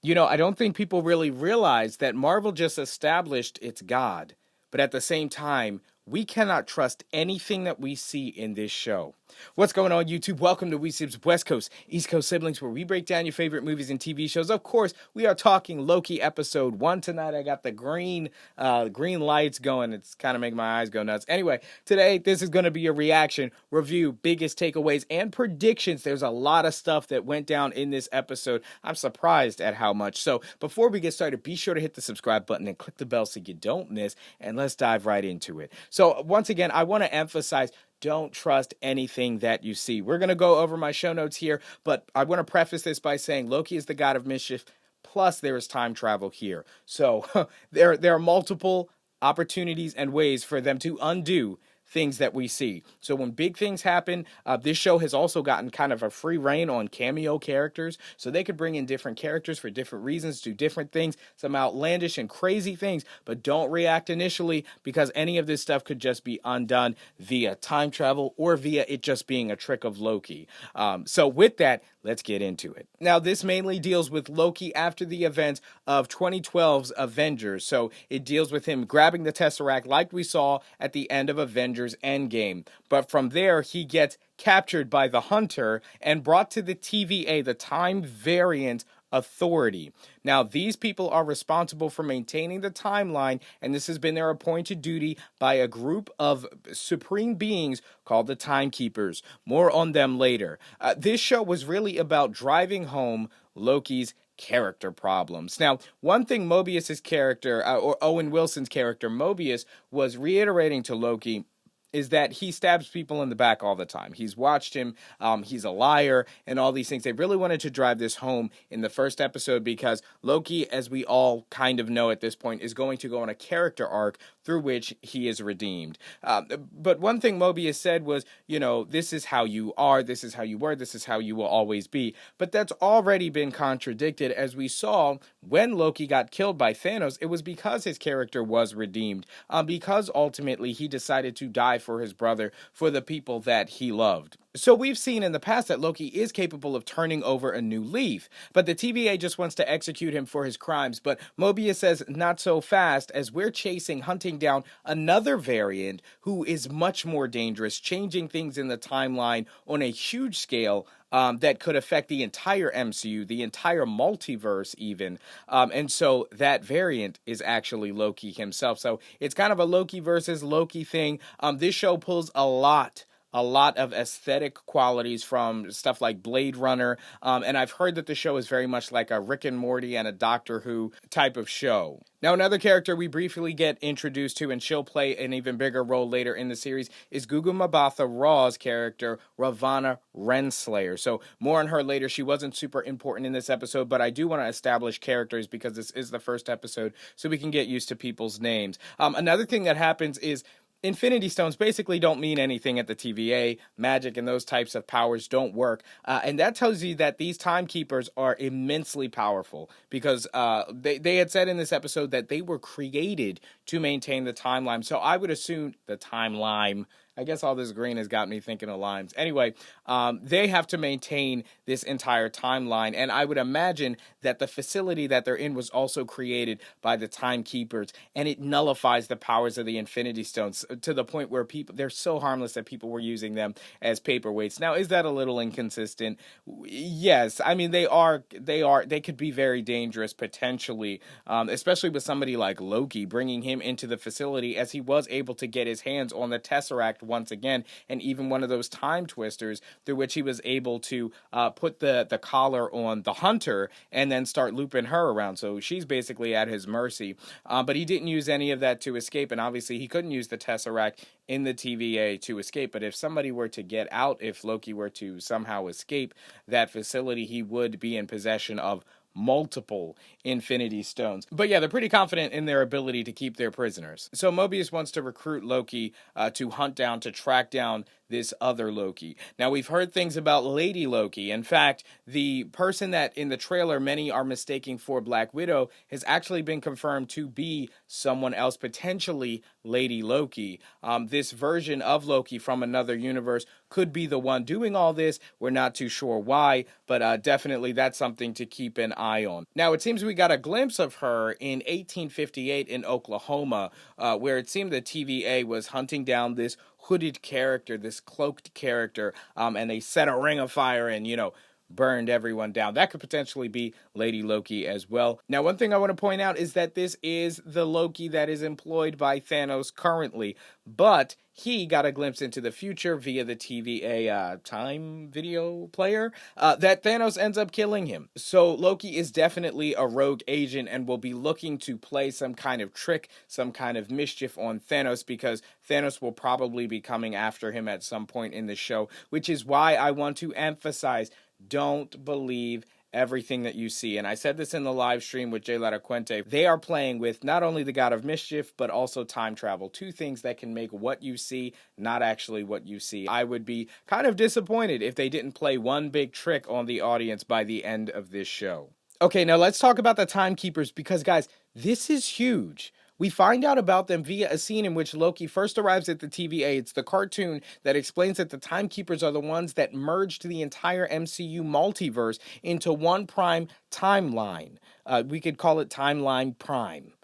I don't think people really realize that Marvel just established its God, but at the same time, we cannot trust anything that we see in this show. What's going on, YouTube? Welcome to WeSib's West Coast, East Coast Siblings, where we break down your favorite movies and TV shows. Of course, we are talking Loki episode 1 tonight. I got the green lights going. It's kind of making my eyes go nuts. Anyway, today, this is going to be a reaction, review, biggest takeaways, and predictions. There's a lot of stuff that went down in this episode. I'm surprised at how much. So before we get started, be sure to hit the subscribe button and click the bell so you don't miss, and let's dive right into it. So once again, I want to emphasize, don't trust anything that you see. We're going to go over my show notes here, but I want to preface this by saying Loki is the god of mischief, plus there is time travel here. So there are multiple opportunities and ways for them to undo things that we see. So when big things happen, this show has also gotten kind of a free reign on cameo characters, so they could bring in different characters for different reasons, do different things, some outlandish and crazy things, but don't react initially, because any of this stuff could just be undone via time travel or via it just being a trick of Loki. So with that, let's get into it. Now, this mainly deals with Loki after the events of 2012's Avengers. So it deals with him grabbing the Tesseract like we saw at the end of Avengers Endgame. But from there, he gets captured by the Hunter and brought to the TVA, the Time Variant Authority. Now, these people are responsible for maintaining the timeline, and this has been their appointed duty by a group of supreme beings called the Timekeepers. More on them later. This show was really about driving home Loki's character problems. Now, one thing Mobius's character, or Owen Wilson's character, Mobius, was reiterating to Loki is that he stabs people in the back all the time. He's watched him, he's a liar, and all these things. They really wanted to drive this home in the first episode because Loki, as we all kind of know at this point, is going to go on a character arc through which he is redeemed. But one thing Mobius said was, this is how you are, this is how you were, this is how you will always be. But that's already been contradicted, as we saw when Loki got killed by Thanos. It was because his character was redeemed, because ultimately he decided to die for his brother, for the people that he loved. So we've seen in the past that Loki is capable of turning over a new leaf, but the TVA just wants to execute him for his crimes. But Mobius says not so fast, as we're hunting down another variant who is much more dangerous, changing things in the timeline on a huge scale, that could affect the entire MCU, the entire multiverse even. And so that variant is actually Loki himself. So it's kind of a Loki versus Loki thing. This show pulls a lot of aesthetic qualities from stuff like Blade Runner, and I've heard that the show is very much like a Rick and Morty and a Doctor Who type of show. Now, another character we briefly get introduced to, and she'll play an even bigger role later in the series, is Gugu Mbatha Raw's character, Ravonna Renslayer. So more on her later. She wasn't super important in this episode, but I do want to establish characters because this is the first episode, so we can get used to people's names. Another thing that happens is Infinity Stones basically don't mean anything at the TVA. Magic and those types of powers don't work. And that tells you that these timekeepers are immensely powerful because they had said in this episode that they were created to maintain the timeline. So I would assume the timeline. I guess all this green has got me thinking of limes. Anyway, they have to maintain this entire timeline, and I would imagine that the facility that they're in was also created by the Timekeepers, and it nullifies the powers of the Infinity Stones to the point where they're so harmless that people were using them as paperweights. Now, is that a little inconsistent? Yes. I mean, they could be very dangerous potentially, especially with somebody like Loki, bringing him into the facility, as he was able to get his hands on the Tesseract once again, and even one of those time twisters through which he was able to put the collar on the Hunter and then start looping her around. So she's basically at his mercy. But he didn't use any of that to escape, and obviously he couldn't use the Tesseract in the TVA to escape. But if somebody were to get out, if Loki were to somehow escape that facility, he would be in possession of multiple Infinity Stones. But yeah, they're pretty confident in their ability to keep their prisoners. So Mobius wants to recruit Loki to track down this other Loki. Now, we've heard things about Lady Loki. In fact, the person that in the trailer many are mistaking for Black Widow has actually been confirmed to be someone else, potentially Lady Loki. This version of Loki from another universe could be the one doing all this. We're not too sure why, but definitely that's something to keep an eye eye on. Now, it seems we got a glimpse of her in 1858 in Oklahoma, where it seemed the TVA was hunting down this hooded character, this cloaked character, and they set a ring of fire and, burned everyone down. That could potentially be Lady Loki as well. Now, one thing I want to point out is that this is the Loki that is employed by Thanos currently, but he got a glimpse into the future via the TVA time video player that Thanos ends up killing him. So Loki is definitely a rogue agent and will be looking to play some kind of trick, some kind of mischief on Thanos, because Thanos will probably be coming after him at some point in the show, which is why I want to emphasize, don't believe everything that you see. And I said this in the live stream with Jay Latacuente. They are playing with not only the God of Mischief, but also time travel. Two things that can make what you see not actually what you see. I would be kind of disappointed if they didn't play one big trick on the audience by the end of this show. Okay, now let's talk about the timekeepers, because guys, this is huge. We find out about them via a scene in which Loki first arrives at the TVA. It's the cartoon that explains that the timekeepers are the ones that merged the entire MCU multiverse into one prime timeline. We could call it Timeline Prime.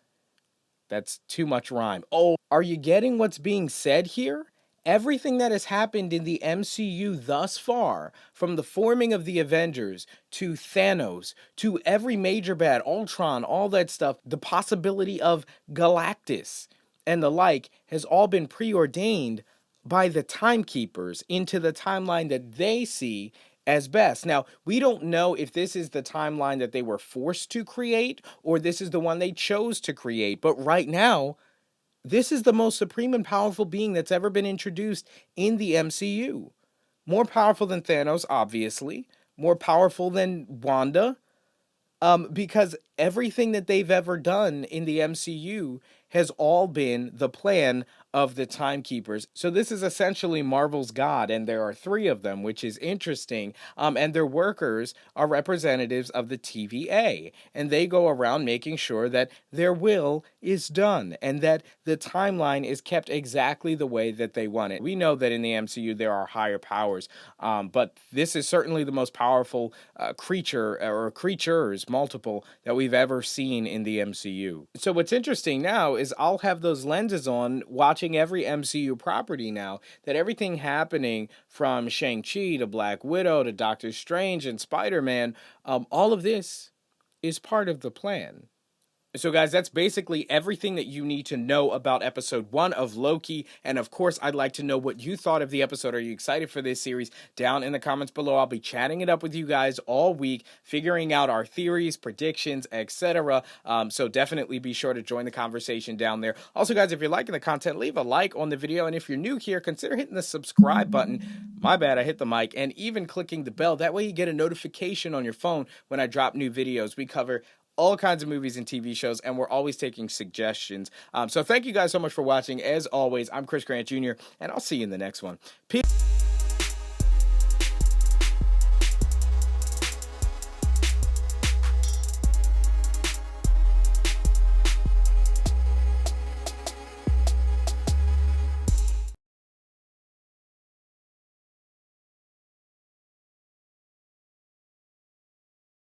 That's too much rhyme. Oh, are you getting what's being said here? Everything that has happened in the MCU thus far, from the forming of the Avengers to Thanos to every major bad, Ultron, all that stuff, the possibility of Galactus and the like, has all been preordained by the timekeepers into the timeline that they see as best. Now, we don't know if this is the timeline that they were forced to create or this is the one they chose to create, but right now, this is the most supreme and powerful being that's ever been introduced in the MCU. More powerful than Thanos, obviously. More powerful than Wanda. Because everything that they've ever done in the MCU has all been the plan of the timekeepers. So this is essentially Marvel's God, and there are 3 of them, which is interesting. And their workers are representatives of the TVA, and they go around making sure that their will is done and that the timeline is kept exactly the way that they want it. We know that in the MCU there are higher powers, but this is certainly the most powerful creature or creatures, multiple, that we've ever seen in the MCU. So what's interesting now is I'll have those lenses on watching every MCU property now, that everything happening from Shang-Chi to Black Widow to Doctor Strange and Spider-Man, all of this is part of the plan. So guys, that's basically everything that you need to know about episode 1 of Loki. And of course, I'd like to know what you thought of the episode. Are you excited for this series? Down in the comments below. I'll be chatting it up with you guys all week, figuring out our theories, predictions, etc. So definitely be sure to join the conversation down there. Also guys, if you're liking the content, leave a like on the video. And if you're new here, consider hitting the subscribe button. My bad, I hit the mic. And even clicking the bell. That way you get a notification on your phone when I drop new videos. We cover all kinds of movies and TV shows, and we're always taking suggestions. So thank you guys so much for watching. As always, I'm Chris Grant Jr., and I'll see you in the next one. Peace.